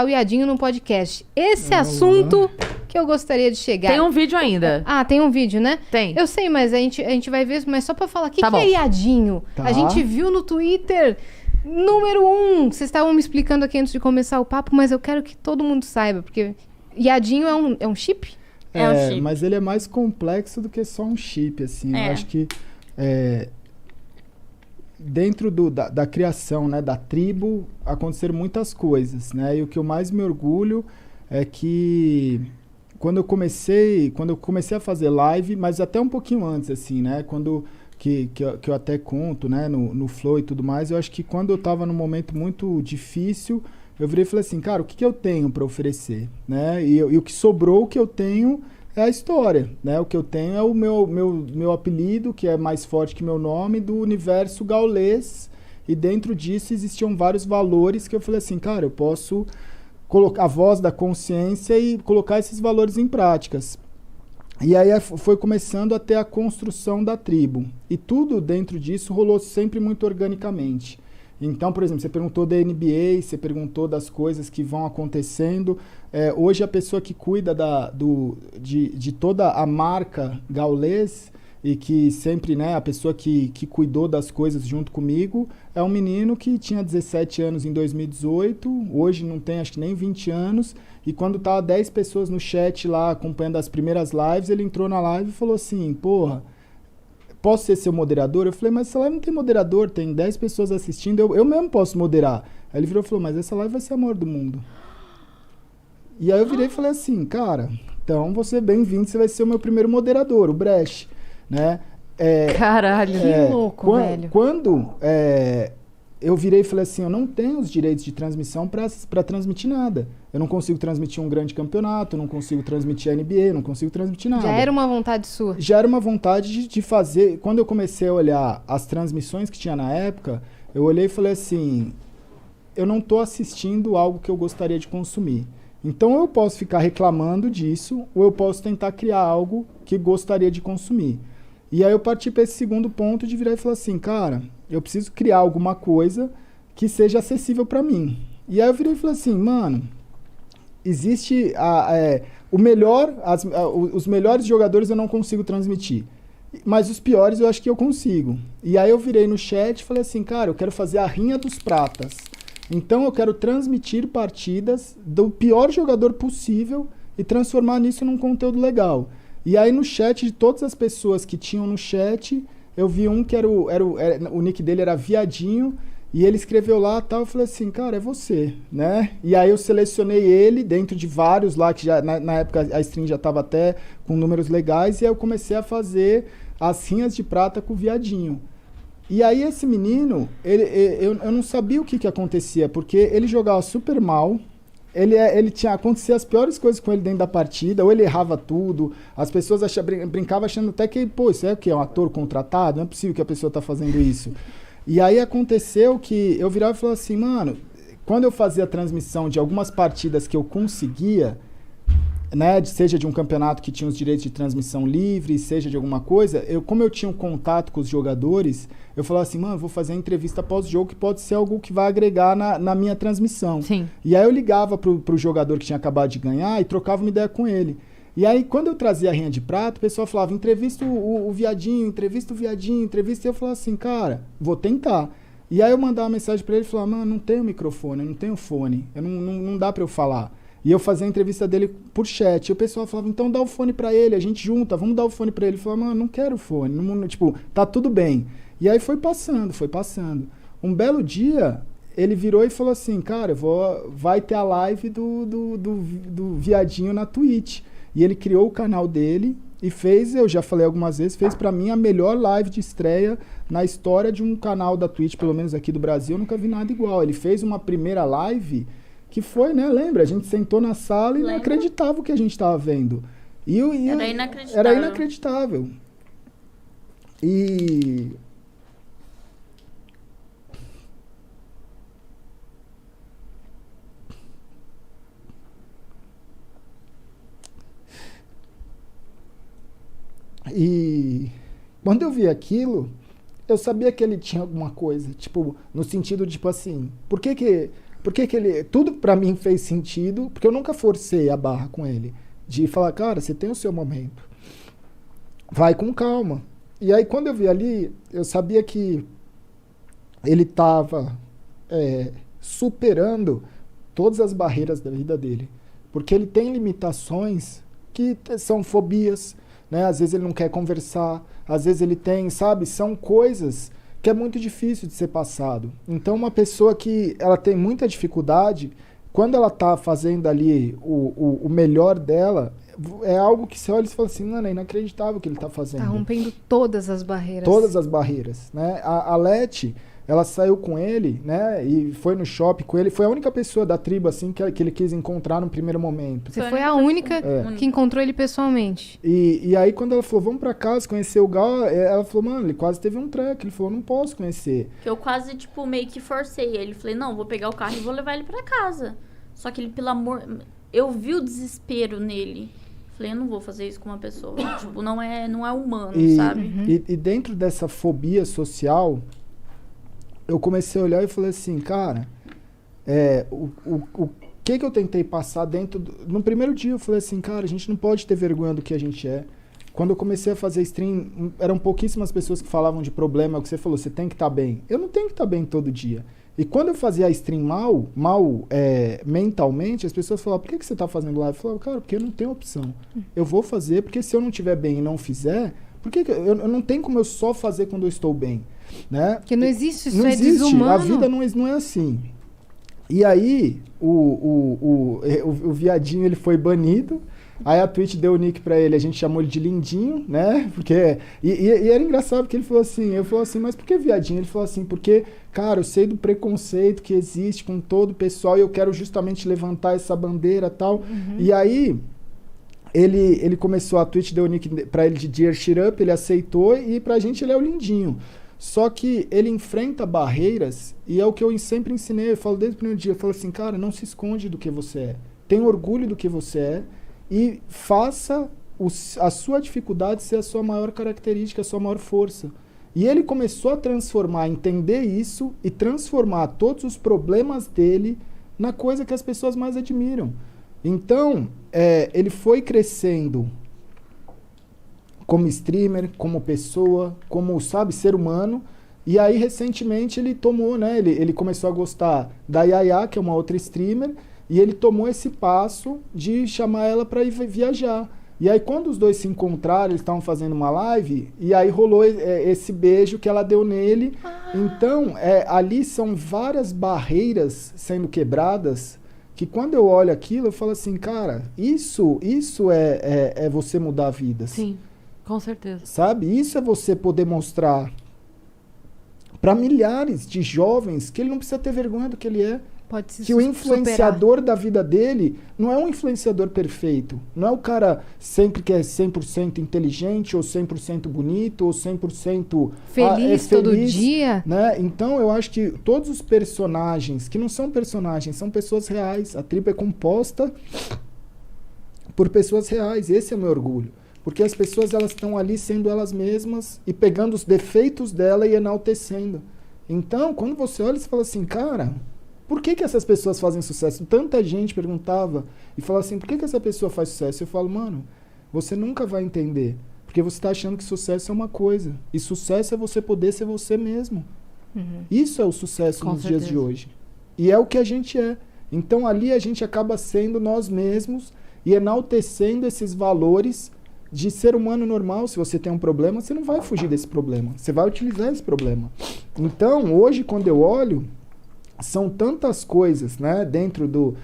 O Iadinho no podcast. Esse assunto que eu gostaria de chegar. Tem um vídeo ainda. Ah, tem um vídeo, né? Tem. Eu sei, mas a gente vai ver, mas só pra falar, o que Tá é Iadinho? Tá. A gente viu no Twitter, número 1. Vocês estavam me explicando aqui antes de começar o papo, mas eu quero que todo mundo saiba, porque Iadinho é um chip? É um chip. Mas ele é mais complexo do que só um chip, assim. Eu acho que dentro da criação, né, da tribo, aconteceram muitas coisas, né? E o que eu mais me orgulho é que quando eu comecei a fazer live, mas até um pouquinho antes, assim, né? Que eu até conto, né, no Flow e tudo mais, eu acho que quando eu tava num momento muito difícil, eu virei e falei assim, cara, o que eu tenho para oferecer, né? E o que sobrou, o que eu tenho é a história, né? O que eu tenho é o meu apelido, que é mais forte que meu nome, do universo gaulês, e dentro disso existiam vários valores que eu falei assim, cara, eu posso colocar a voz da consciência e colocar esses valores em práticas. E aí foi começando a ter a construção da tribo. E tudo dentro disso rolou sempre muito organicamente. Então, por exemplo, você perguntou da NBA, você perguntou das coisas que vão acontecendo. Hoje a pessoa que cuida de toda a marca gaulês e que sempre, né, a pessoa que cuidou das coisas junto comigo é um menino que tinha 17 anos em 2018, hoje não tem acho que nem 20 anos, e quando tava 10 pessoas no chat lá acompanhando as primeiras lives, ele entrou na live e falou assim, porra, posso ser seu moderador? Eu falei, mas essa live não tem moderador, tem 10 pessoas assistindo, eu mesmo posso moderar. Aí ele virou e falou, mas essa live vai ser a maior do mundo. E aí eu virei e falei assim, cara, então você é bem-vindo, você vai ser o meu primeiro moderador, o Brecht, né? Caralho, que louco, velho. Quando eu virei e falei assim, eu não tenho os direitos de transmissão para transmitir nada. Eu não consigo transmitir um grande campeonato, eu não consigo transmitir a NBA, eu não consigo transmitir nada. Já era uma vontade sua? Já era uma vontade de fazer. Quando eu comecei a olhar as transmissões que tinha na época, eu olhei e falei assim, eu não estou assistindo algo que eu gostaria de consumir. Então eu posso ficar reclamando disso, ou eu posso tentar criar algo que gostaria de consumir. E aí eu parti para esse segundo ponto de virar e falar assim, cara, eu preciso criar alguma coisa que seja acessível para mim. E aí eu virei e falei assim, mano, existe os melhores jogadores eu não consigo transmitir, mas os piores eu acho que eu consigo. E aí eu virei no chat e falei assim, cara, eu quero fazer a rinha dos pratas. Então eu quero transmitir partidas do pior jogador possível e transformar nisso num conteúdo legal. E aí no chat, de todas as pessoas que tinham no chat, eu vi um que o nick dele era Viadinho, e ele escreveu lá tal, eu falei assim, cara, é você, né? E aí eu selecionei ele dentro de vários lá, que já na época a stream já estava até com números legais, e aí eu comecei a fazer as rinhas de prata com o Viadinho. E aí esse menino, eu não sabia o que acontecia, porque ele jogava super mal, acontecia as piores coisas com ele dentro da partida, ou ele errava tudo, as pessoas brincavam achando até que, pô, isso é o quê? É um ator contratado? Não é possível que a pessoa tá fazendo isso. E aí aconteceu que eu virava e falava assim, mano, quando eu fazia a transmissão de algumas partidas que eu conseguia, né, seja de um campeonato que tinha os direitos de transmissão livre, seja de alguma coisa, como eu tinha um contato com os jogadores, eu falava assim, mano, eu vou fazer a entrevista pós-jogo que pode ser algo que vai agregar na minha transmissão. Sim. E aí eu ligava pro jogador que tinha acabado de ganhar e trocava uma ideia com ele. E aí quando eu trazia a rinha de prata, o pessoal falava, entrevista o Viadinho, entrevista o Viadinho, entrevista, e eu falava assim, cara, vou tentar. E aí eu mandava uma mensagem pra ele e falava, mano, não tenho microfone, eu não tenho fone, não dá pra eu falar. E eu fazia a entrevista dele por chat. E o pessoal falava, então dá o fone pra ele, a gente junta, vamos dar o fone pra ele. Ele falava, mano, não quero fone. Tipo, tá tudo bem. E aí foi passando. Um belo dia, ele virou e falou assim, cara, vai ter a live do Viadinho na Twitch. E ele criou o canal dele e fez, eu já falei algumas vezes, fez pra mim a melhor live de estreia na história de um canal da Twitch, pelo menos aqui do Brasil, eu nunca vi nada igual. Ele fez uma primeira live que foi, né, lembra? A gente sentou na sala e não acreditava o que a gente estava vendo. Era inacreditável. Era inacreditável. E quando eu vi aquilo, eu sabia que ele tinha alguma coisa, tipo, no sentido de, tipo assim, por que tudo pra mim fez sentido, porque eu nunca forcei a barra com ele. De falar, cara, você tem o seu momento. Vai com calma. E aí, quando eu vi ali, eu sabia que ele tava superando todas as barreiras da vida dele. Porque ele tem limitações que são fobias, né? Às vezes ele não quer conversar, às vezes ele tem, sabe? São coisas que é muito difícil de ser passado. Então, uma pessoa que ela tem muita dificuldade, quando ela tá fazendo ali o melhor dela, é algo que você olha e fala assim, não, é inacreditável o que ele tá fazendo. Tá rompendo todas as barreiras. Todas as barreiras, né? A Leti, ela saiu com ele, né? E foi no shopping com ele. Foi a única pessoa da tribo, assim, que ele quis encontrar no primeiro momento. Você foi a única que encontrou ele pessoalmente. E aí, quando ela falou, vamos pra casa conhecer o Gal, ela falou, mano, ele quase teve um treco. Ele falou, não posso conhecer. Que eu quase, tipo, meio que forcei ele. Falei, não, vou pegar o carro e vou levar ele pra casa. Só que ele, pelo amor... Eu vi o desespero nele. Falei, eu não vou fazer isso com uma pessoa. Tipo, não é humano, sabe? E dentro dessa fobia social... Eu comecei a olhar e falei assim, cara, o que eu tentei passar dentro... No primeiro dia eu falei assim, cara, a gente não pode ter vergonha do que a gente é. Quando eu comecei a fazer stream, eram pouquíssimas pessoas que falavam de problema, é o que você falou, você tem que estar bem. Eu não tenho que estar bem todo dia. E quando eu fazia a stream mal mentalmente, as pessoas falavam, por que você está fazendo live? Eu falava, cara, porque eu não tenho opção. Eu vou fazer, porque se eu não estiver bem e não fizer, porque eu não tenho como eu só fazer quando eu estou bem. Né? Porque não existe, isso não é existe. desumano. A vida não é assim. E aí, o viadinho, ele foi banido. Aí a Twitch deu o nick pra ele, a gente chamou ele de Lindinho, né? Porque, e era engraçado porque ele falou assim, eu falei assim, mas por que viadinho? Ele falou assim, porque, cara, eu sei do preconceito que existe com todo o pessoal e eu quero justamente levantar essa bandeira e tal. E aí... Ele começou, a Twitch deu o nick pra ele de Dear Shit Up, ele aceitou e pra gente ele é o Lindinho. Só que ele enfrenta barreiras e é o que eu sempre ensinei, eu falo desde o primeiro dia, eu falo assim, cara, não se esconde do que você é. Tenha orgulho do que você é e faça a sua dificuldade ser a sua maior característica, a sua maior força. E ele começou a transformar, entender isso e transformar todos os problemas dele na coisa que as pessoas mais admiram. Então, ele foi crescendo como streamer, como pessoa, como, sabe, ser humano. E aí, recentemente, ele tomou, né? Ele começou a gostar da Yaya, que é uma outra streamer, e ele tomou esse passo de chamar ela para ir viajar. E aí, quando os dois se encontraram, eles estavam fazendo uma live, e aí rolou esse beijo que ela deu nele. Então, ali são várias barreiras sendo quebradas, que quando eu olho aquilo, eu falo assim, cara, isso é você mudar vidas. Sim, com certeza. Sabe? Isso é você poder mostrar para milhares de jovens que ele não precisa ter vergonha do que ele é. Pode se que o influenciador da vida dele não é um influenciador perfeito. Não é o cara sempre que é 100% inteligente, ou 100% bonito, ou 100% feliz todo dia. Né? Então, eu acho que todos os personagens, que não são personagens, são pessoas reais. A tribo é composta por pessoas reais. Esse é o meu orgulho. Porque as pessoas elas estão ali sendo elas mesmas e pegando os defeitos dela e enaltecendo. Então, quando você olha, você fala assim, cara... Por que essas pessoas fazem sucesso? Tanta gente perguntava e falava assim, por que essa pessoa faz sucesso? Eu falo, mano, você nunca vai entender. Porque você está achando que sucesso é uma coisa. E sucesso é você poder ser você mesmo. Isso é o sucesso nos dias de hoje. E é o que a gente é. Então ali a gente acaba sendo nós mesmos e enaltecendo esses valores de ser humano normal. Se você tem um problema, você não vai fugir desse problema. Você vai utilizar esse problema. Então, hoje, quando eu olho... São tantas coisas, né, dentro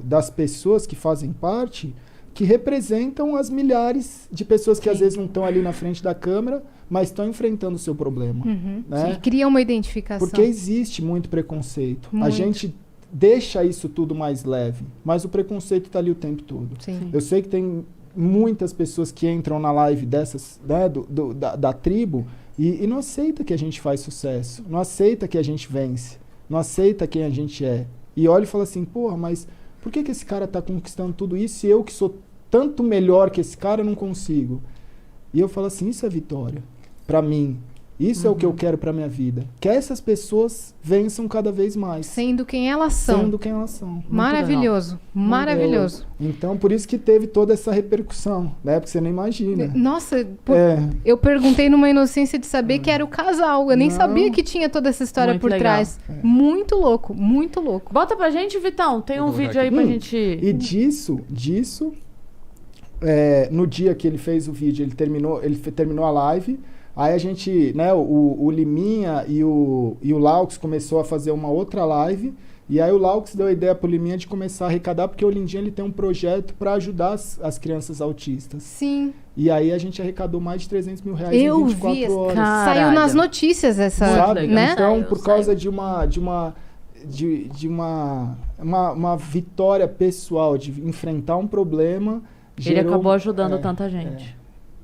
das pessoas que fazem parte que representam as milhares de pessoas que às vezes não estão ali na frente da câmera, mas estão enfrentando o seu problema. Né? Sim, cria uma identificação. Porque existe muito preconceito. A gente deixa isso tudo mais leve, mas o preconceito está ali o tempo todo. Sim. Eu sei que tem muitas pessoas que entram na live dessas, né, da tribo, e não aceita que a gente faz sucesso, não aceita que a gente vence, não aceita quem a gente é. E olha e fala assim, porra, mas por que esse cara tá conquistando tudo isso e eu que sou tanto melhor que esse cara não consigo? E eu falo assim, isso é vitória. Pra mim, Isso é o que eu quero pra minha vida. Que essas pessoas vençam cada vez mais. Sendo quem elas são. Sendo quem elas são. Maravilhoso. Maravilhoso. Então, por isso que teve toda essa repercussão, né? Porque você nem imagina. Nossa, eu perguntei numa inocência de saber que era o casal. Eu nem sabia que tinha toda essa história Muito por legal. trás. Muito louco, muito louco. Bota pra gente, Vitão. Tem um vídeo aí pra gente... E disso, no dia que ele fez o vídeo, ele terminou a live. Aí a gente, né, o Liminha e o Laux começou a fazer uma outra live. E aí o Laux deu a ideia pro Liminha de começar a arrecadar, porque o Lindinha ele tem um projeto para ajudar as crianças autistas. Sim. E aí a gente arrecadou mais de 300 mil reais em 24 horas. Saiu nas notícias essa, sabe? né? Então, por causa de uma vitória pessoal, de enfrentar um problema... Ele acabou ajudando tanta gente.